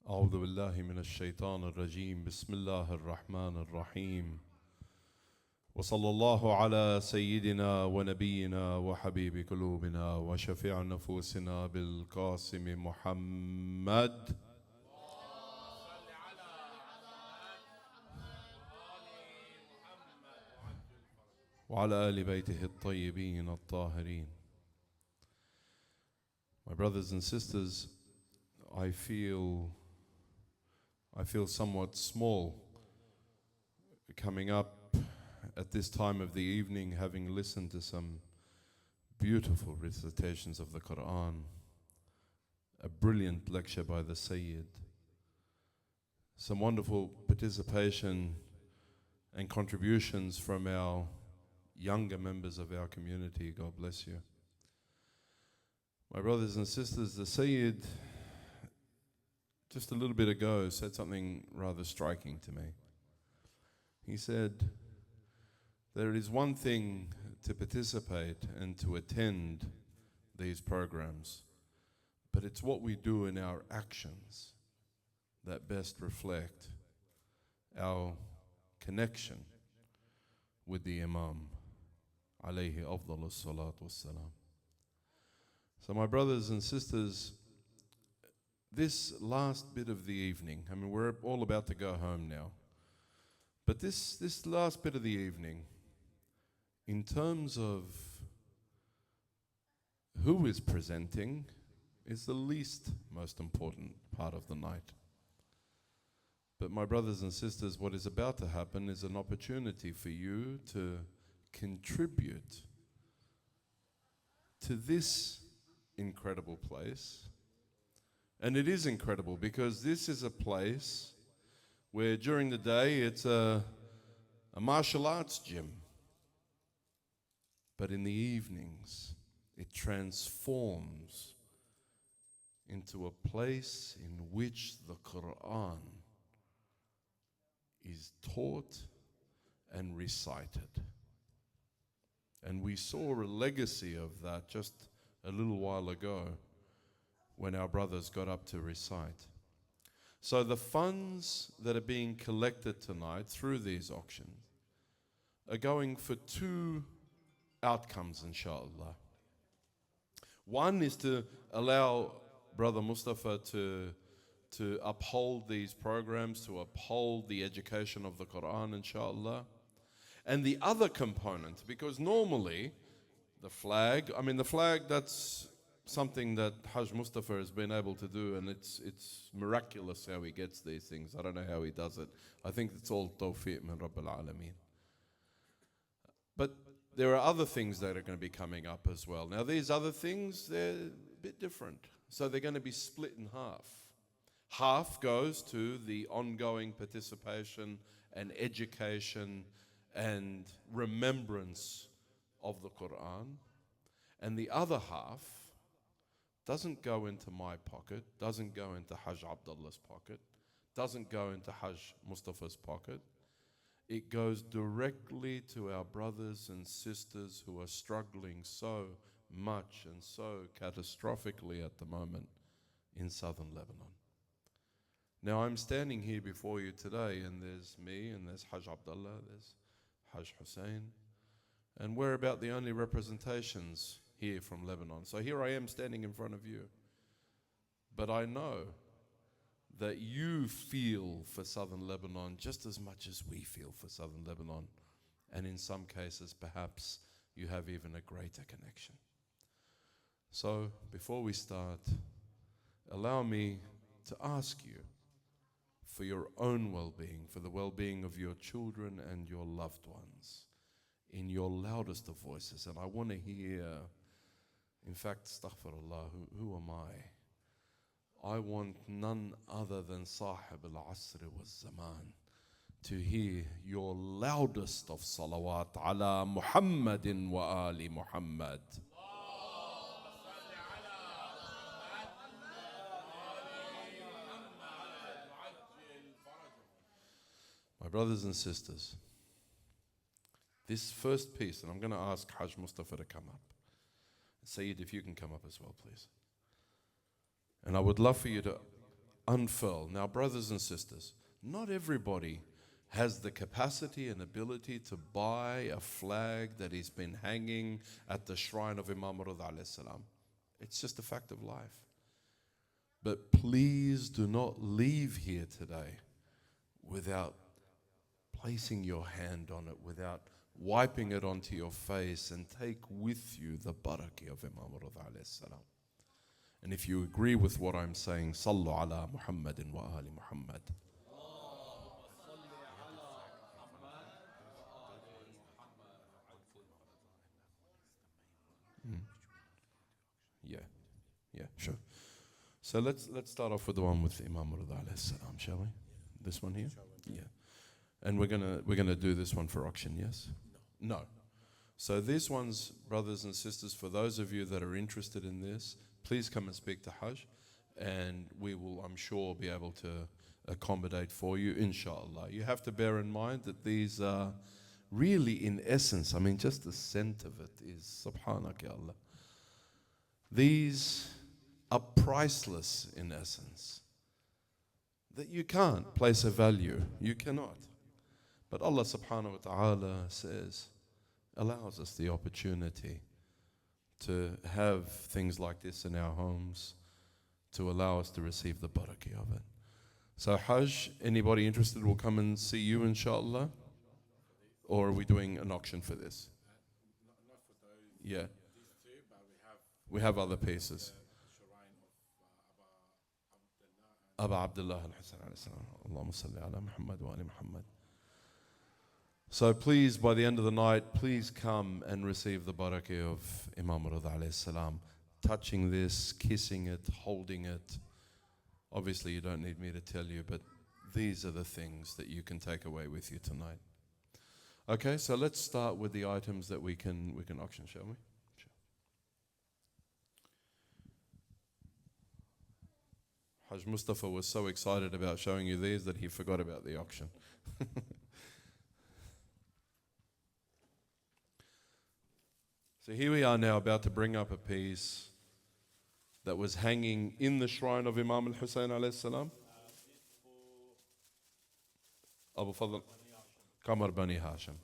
أعوذ بالله من الشيطان الرجيم بسم الله الرحمن الرحيم وصلى الله على سيدنا ونبينا وحبيب قلوبنا وشفيع نفوسنا بالقاسم محمد وعلى آل بيته الطيبين الطاهرين. My brothers and sisters, I feel somewhat small coming up at this time of the evening, having listened to some beautiful recitations of the Quran, a brilliant lecture by the Sayyid, some wonderful participation and contributions from our younger members of our community. God bless you. My brothers and sisters, the Sayyid just a little bit ago said something rather striking to me. He said, there is one thing to participate and to attend these programs, but it's what we do in our actions that best reflect our connection with the Imam alayhi afdalus salatu wassalam. So my brothers and sisters, this last bit of the evening, I mean, we're all about to go home now, but this last bit of the evening, in terms of who is presenting, is the least most important part of the night. But my brothers and sisters, what is about to happen is an opportunity for you to contribute to this incredible place. And it is incredible because this is a place where during the day it's a martial arts gym, but in the evenings it transforms into a place in which the Quran is taught and recited. And we saw a legacy of that just a little while ago when our brothers got up to recite. So the funds that are being collected tonight through these auctions are going for two outcomes, inshallah. One is to allow Brother Mustafa to uphold these programs, to uphold the education of the Quran, inshallah. And the other component, because normally the flag, that's something that Hajj Mustafa has been able to do, and it's miraculous how he gets these things. I don't know how he does it. I think it's all tawfiq min Rabbil Alameen. But there are other things that are going to be coming up as well. Now these other things, they're a bit different. So they're going to be split in half. Half goes to the ongoing participation and education and remembrance of the Quran. And the other half doesn't go into my pocket, doesn't go into Hajj Abdullah's pocket, doesn't go into Hajj Mustafa's pocket. It goes directly to our brothers and sisters who are struggling so much and so catastrophically at the moment in southern Lebanon. Now I'm standing here before you today, and there's me, and there's Hajj Abdullah, there's Hajj Hussein, and we're about the only representations here from Lebanon. So here I am standing in front of you. But I know that you feel for southern Lebanon just as much as we feel for southern Lebanon. And in some cases, perhaps you have even a greater connection. So before we start, allow me to ask you for your own well-being, for the well-being of your children and your loved ones, in your loudest of voices. And I want to hear, in fact, astaghfirullah, who am I want none other than Sahib al-Asr wal-Zaman to hear your loudest of salawat ala Muhammadin wa ali Muhammad. My brothers and sisters, this first piece, and I'm going to ask Hajj Mustafa to come up. Sayyid, if you can come up as well, please. And I would love for you to unfurl. Now, brothers and sisters, not everybody has the capacity and ability to buy a flag that has been hanging at the shrine of Imam Ali alayhi salam. It's just a fact of life. But please do not leave here today without placing your hand on it, without wiping it onto your face, and take with you the barakah of Imam Ali alayhi salam. And if you agree with what I'm saying, Sallu ala Muhammadin wa ali Muhammad. Yeah, sure. So let's start off with the one with Imam Ali alayhi salam, shall we? This one here? Yeah. And we're gonna do this one for auction, yes? No. So these ones, brothers and sisters, for those of you that are interested in this, please come and speak to Hajj, and we will, I'm sure, be able to accommodate for you, inshallah. You have to bear in mind that these are really, in essence, I mean, just the scent of it is, subhanak ya Allah. These are priceless in essence. That you can't place a value. You cannot. But Allah subhanahu wa ta'ala says, allows us the opportunity to have things like this in our homes, to allow us to receive the barakah of it. So Hajj, anybody interested will come and see you inshallah? Or are we doing an auction for this? Not for those. Yeah. These two, but We have other pieces. shrine of Aba Abdullah al-Hasan alayhi salam. Allahumma salli ala Muhammad wa ali Muhammad. So please, by the end of the night, please come and receive the barakah of Imam Ali alayhi salam. Touching this, kissing it, holding it. Obviously, you don't need me to tell you, but these are the things that you can take away with you tonight. Okay, so let's start with the items that we can auction, shall we? Sure. Hajj Mustafa was so excited about showing you these that he forgot about the auction. So here we are now about to bring up a piece that was hanging in the shrine of Imam al-Hussein alayhi salam. Abu Fadl. Qamar-e-Bani Hashim.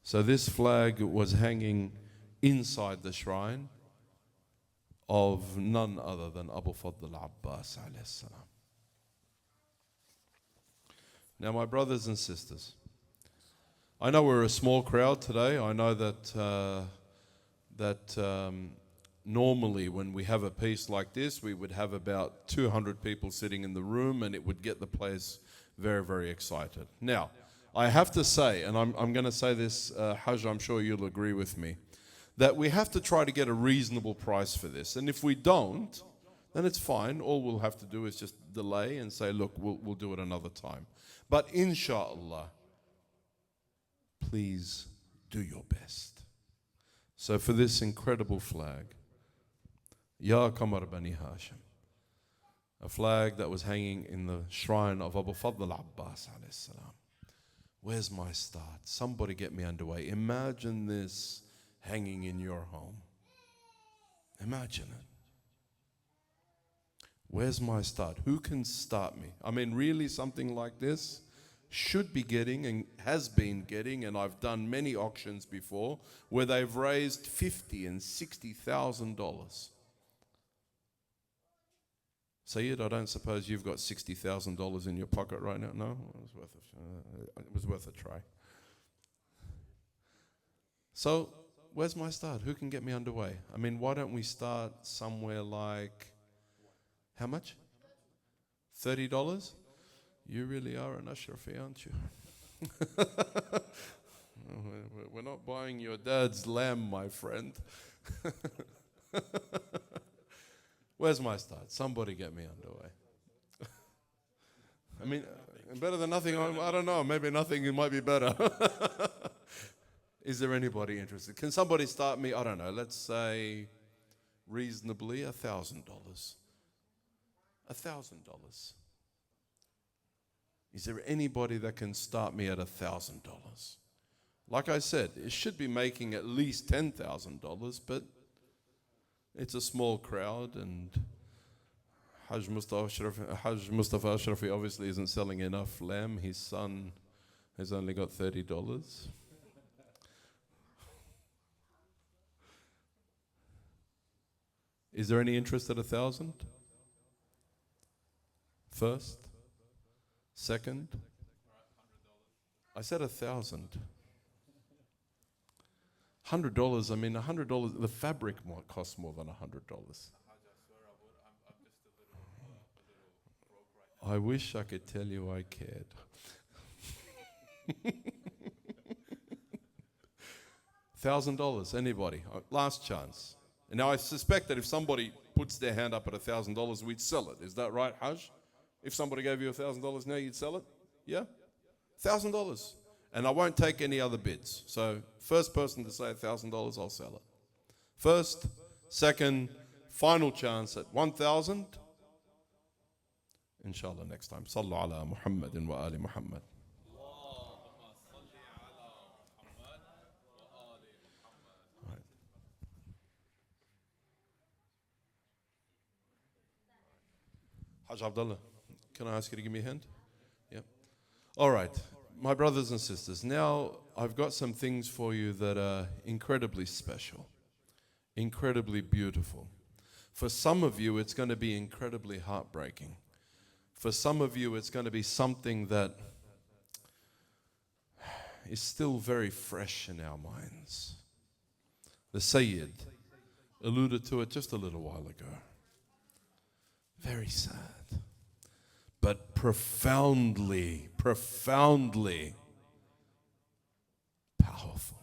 So this flag was hanging inside the shrine of none other than Abu Hadhrat Abbas alayhi salam. Now, my brothers and sisters, I know we're a small crowd today. I know that normally when we have a piece like this, we would have about 200 people sitting in the room, and it would get the place very, very excited. Now, I have to say, and I'm going to say this, Hajj, I'm sure you'll agree with me, that we have to try to get a reasonable price for this. And if we don't, then it's fine. All we'll have to do is just delay and say, look, we'll do it another time. But inshallah, please do your best. So for this incredible flag, Ya Qamar-e-Bani Hashim, a flag that was hanging in the shrine of Abu Hadhrat Abbas alayhi salam. Where's my start? Somebody get me underway. Imagine this hanging in your home. Imagine it. Where's my start? Who can start me? I mean, really, something like this should be getting and has been getting, and I've done many auctions before where they've raised $50,000 and $60,000. Sayyid, I don't suppose you've got $60,000 in your pocket right now? No? It was worth a try. So, where's my start? Who can get me underway? I mean, why don't we start somewhere like, how much? $30? You really are an Ashrafi, aren't you? We're not buying your dad's lamb, my friend. Where's my start? Somebody get me underway. I mean, better than nothing. I don't know. Maybe nothing might be better. Is there anybody interested? Can somebody start me? I don't know. Let's say reasonably $1,000. $1,000. Is there anybody that can start me at $1,000? Like I said, it should be making at least $10,000, but It's a small crowd, and Hajj Mustafa Ashrafi obviously isn't selling enough lamb. His son has only got $30. Is there any interest at 1,000? First? Second? I said 1,000. $100, I mean, $100, the fabric might cost more than $100. I wish I could tell you I cared. $1,000, anybody? Last chance. And now I suspect that if somebody puts their hand up at $1,000, we'd sell it. Is that right, Hajj? If somebody gave you $1,000 now, you'd sell it? Yeah? $1,000. And I won't take any other bids. So first person to say $1,000, I'll sell it. First, second, final chance at 1,000. Inshallah next time. Sallu ala Muhammadin wa ali Muhammad. Right. Hajj Abdullah, can I ask you to give me a hand? Yep. All right. My brothers and sisters, now I've got some things for you that are incredibly special, incredibly beautiful. For some of you, it's going to be incredibly heartbreaking. For some of you, it's going to be something that is still very fresh in our minds. The Sayyid alluded to it just a little while ago. Very sad, but profoundly powerful.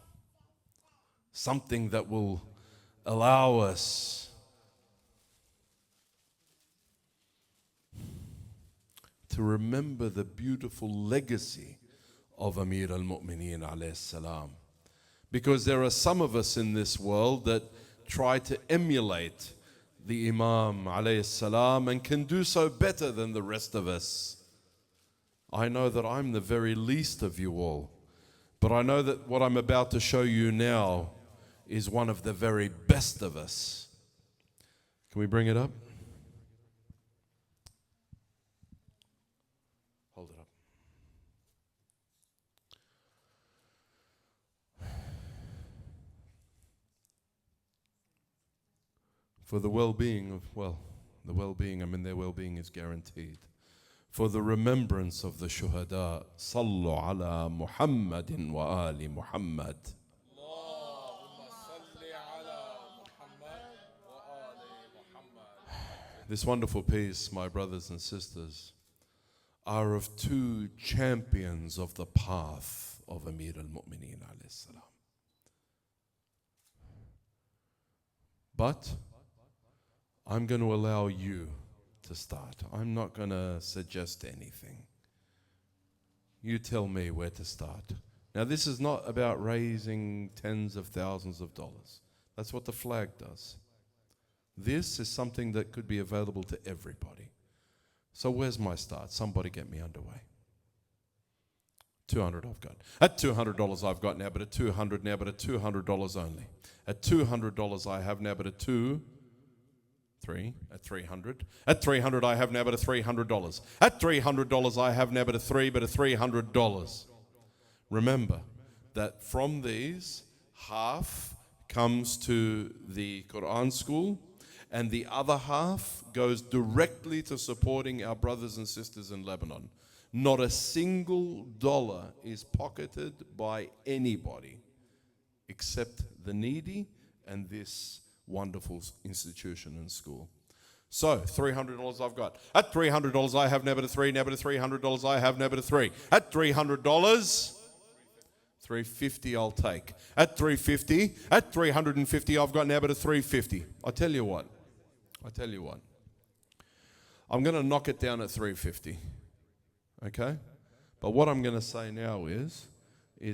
Something that will allow us to remember the beautiful legacy of Amir al-Mu'mineen alayhi salam. Because there are some of us in this world that try to emulate the Imam alayhi salam and can do so better than the rest of us. I know that I'm the very least of you all, but I know that what I'm about to show you now is one of the very best of us. Can we bring it up? Hold it up. For the well-being of, the well-being, their well-being is guaranteed. For the remembrance of the shuhada, sallu ala Muhammadin wa ali Muhammad. This wonderful piece, my brothers and sisters, are of two champions of the path of Amir al-Mu'mineen alayhi salam. But I'm going to allow you to start. I'm not going to suggest anything. You tell me where to start. Now, this is not about raising tens of thousands of dollars. That's what the flag does. This is something that could be available to everybody. So where's my start? Somebody get me underway. 200 I've got. At $200 I've got now, but at 200 now, but at $200 only. At $200 I have now, but at 300. At 300 I have now, but at $300. At $300 I have now, but at $300. Remember that from these, half comes to the Quran school, and the other half goes directly to supporting our brothers and sisters in Lebanon. Not a single dollar is pocketed by anybody except the needy and this wonderful institution and school. So, $300 I've got. At $300 I have now, but a 3, now but a $300 I have now, but a 3. At $300, $350 I'll take. At $350 I've got now, but a $350. I tell you what. I'm going to knock it down at $350. Okay? But what I'm going to say now is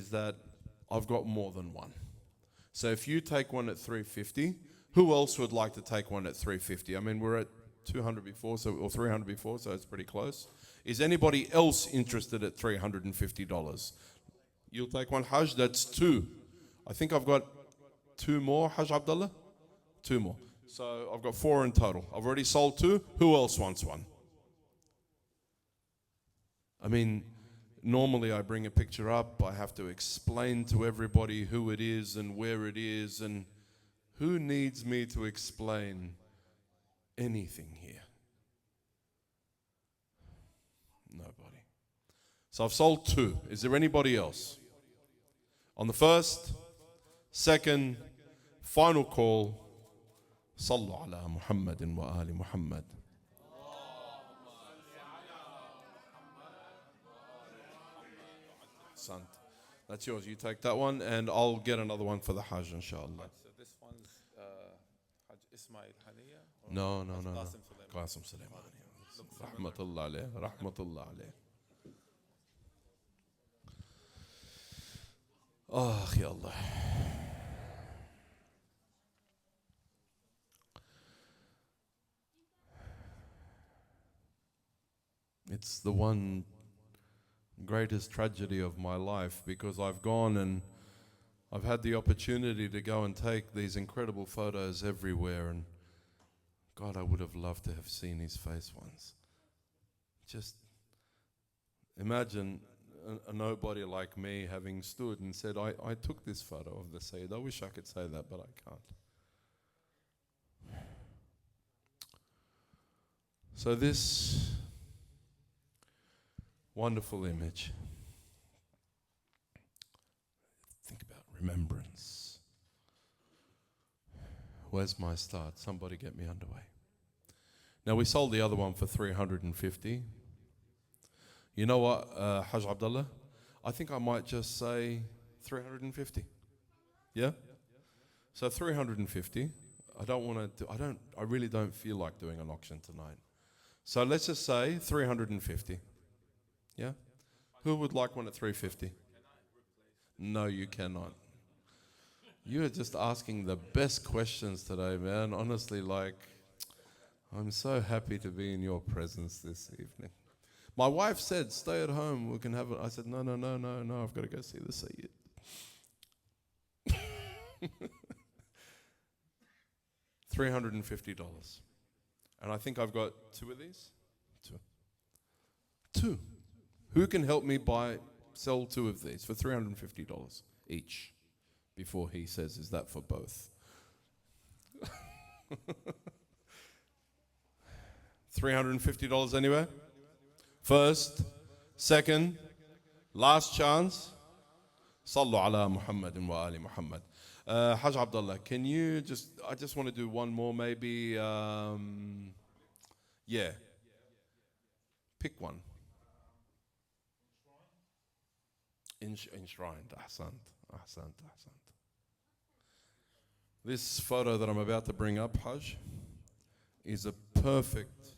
that I've got more than one. So if you take one at $350, who else would like to take one at $350? We're at 200 before, or 300 before, so it's pretty close. Is anybody else interested at $350? You'll take one, Hajj? That's 2. I think I've got 2 more, Hajj Abdullah? 2 more. So I've got 4 in total. I've already sold 2. Who else wants one? I mean, normally I bring a picture up. I have to explain to everybody who it is and where it is. And who needs me to explain anything here? Nobody. So I've sold 2. Is there anybody else? On the first, second, final call. صلوا على محمد وآل محمد. Sant. That's yours. You take that one, and I'll get another one for the Hajj, inshallah. So this one's Hajj Ismail Haniya? No. Qasim Sulaiman. Qasim Sulaiman. Rahmatullah alayh. Rahmatullah alayh. Oh, ya Allah. It's the one greatest tragedy of my life, because I've gone and I've had the opportunity to go and take these incredible photos everywhere, and God, I would have loved to have seen his face once. Just imagine a nobody like me having stood and said, I took this photo of the Sayyid. I wish I could say that, but I can't. So this wonderful image. Think about remembrance. Where's my start? Somebody get me underway. Now, we sold the other one for 350. You know what, Hajj Abdullah? I think I might just say 350. Yeah? So 350. I really don't feel like doing an auction tonight. So let's just say 350. Yeah? Who would like one at 350? No, you cannot. You are just asking the best questions today, man. Honestly, I'm so happy to be in your presence this evening. My wife said, stay at home, we can have it. I said, no, I've got to go see the Sayyid. $350. And I think I've got 2 of these. Two. Who can help me sell 2 of these for $350 each before he says, is that for both? $350 anyway? First, second, last chance. Sallu ala Muhammadin wa ali Muhammad. Hajj Abdullah, can you I just want to do one more maybe. Yeah. Pick one. Enshrined. Ahsant. This photo that I'm about to bring up, Hajj, is a perfect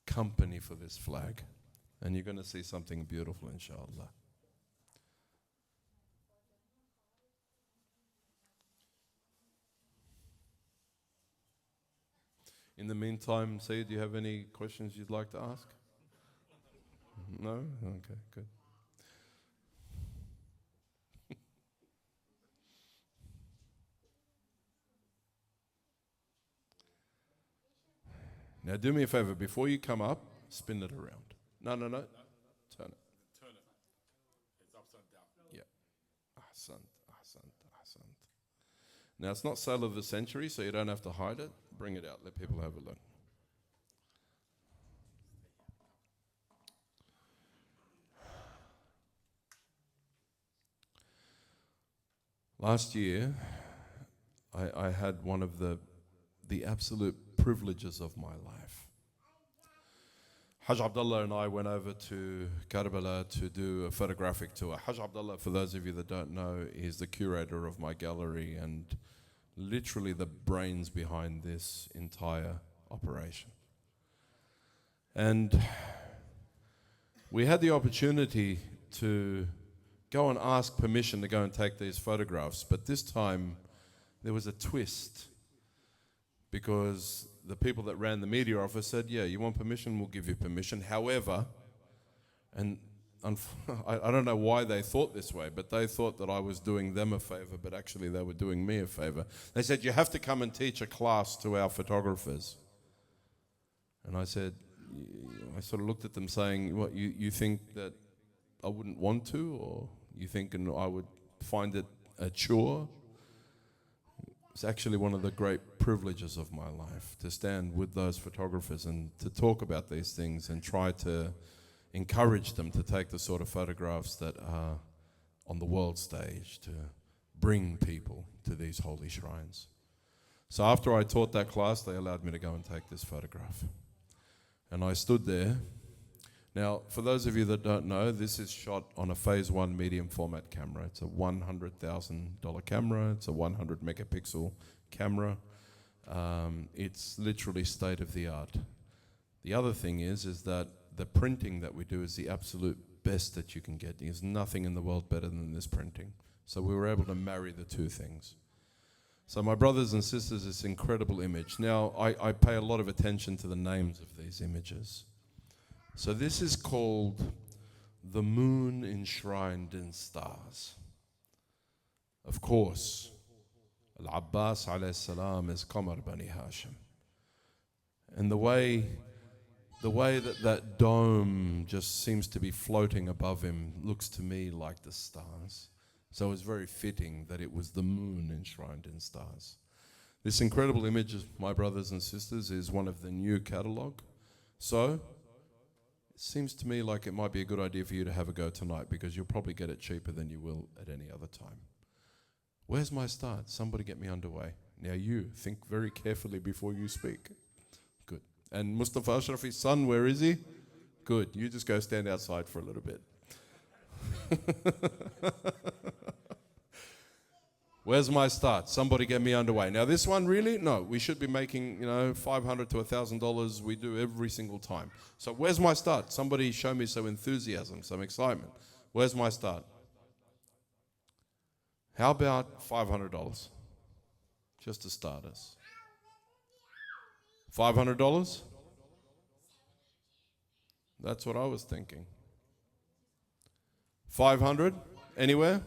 company for this flag. And you're going to see something beautiful, inshallah. In the meantime, Sayyid, do you have any questions you'd like to ask? No? Okay, good. Now do me a favor, before you come up, spin it around. No. Turn it. Turn it. It's upside down. Yeah. Ahsant. Now it's not sale of the century, so you don't have to hide it. Bring it out, let people have a look. Last year, I had one of the absolute privileges of my life. Hajj Abdullah and I went over to Karbala to do a photographic tour. Hajj Abdullah, for those of you that don't know, is the curator of my gallery and literally the brains behind this entire operation. And we had the opportunity to go and ask permission to go and take these photographs, but this time there was a twist, because the people that ran the media office said, yeah, you want permission, we'll give you permission. However, and I don't know why they thought this way, but they thought that I was doing them a favor, but actually they were doing me a favor. They said, you have to come and teach a class to our photographers. And I said, I sort of looked at them saying, what, you think that I wouldn't want to, or you think I would find it a chore? It's actually one of the great privileges of my life, to stand with those photographers and to talk about these things and try to encourage them to take the sort of photographs that are on the world stage, to bring people to these holy shrines. So after I taught that class, they allowed me to go and take this photograph. And I stood there. Now, for those of you that don't know, this is shot on a Phase 1 medium format camera. It's a $100,000 camera. It's a 100 megapixel camera. It's literally state of the art. The other thing is that the printing that we do is the absolute best that you can get. There's nothing in the world better than this printing. So we were able to marry the two things. So my brothers and sisters, this incredible image. Now, I pay a lot of attention to the names of these images. So this is called the moon enshrined in stars. Of course, Abbas alayhi salam is Qamar-e-Bani Hashim. And the way that dome just seems to be floating above him looks to me like the stars. So it's very fitting that it was the moon enshrined in stars. This incredible image, my brothers and sisters, is one of the new catalogue. So it seems to me like it might be a good idea for you to have a go tonight, because you'll probably get it cheaper than you will at any other time. Where's my start? Somebody get me underway. Now you, think very carefully before you speak. Good. And Mustafa Ashrafi's son, where is he? Good. You just go stand outside for a little bit. Where's my start? Somebody get me underway. Now this one really? No, we should be making, $500 to $1,000 we do every single time. So where's my start? Somebody show me some enthusiasm, some excitement. Where's my start? How about $500? Just to start us. $500? That's what I was thinking. 500? Anywhere?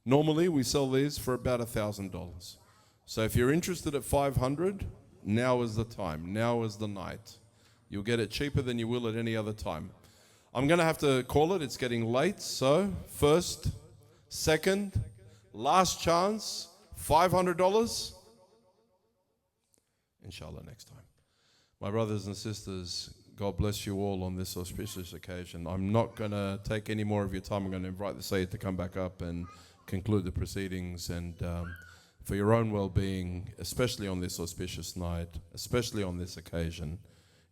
Normally, we sell these for about $1,000. So if you're interested at 500, now is the time. Now is the night. You'll get it cheaper than you will at any other time. I'm going to have to call it. It's getting late. So first, second, last chance, $500. Inshallah, next time. My brothers and sisters, God bless you all on this auspicious occasion. I'm not going to take any more of your time. I'm going to invite the Sayyid to come back up and conclude the proceedings, and for your own well-being, especially on this auspicious night, especially on this occasion,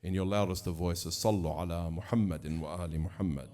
in your loudest of voices, Sallu ala Muhammadin wa ali Muhammad.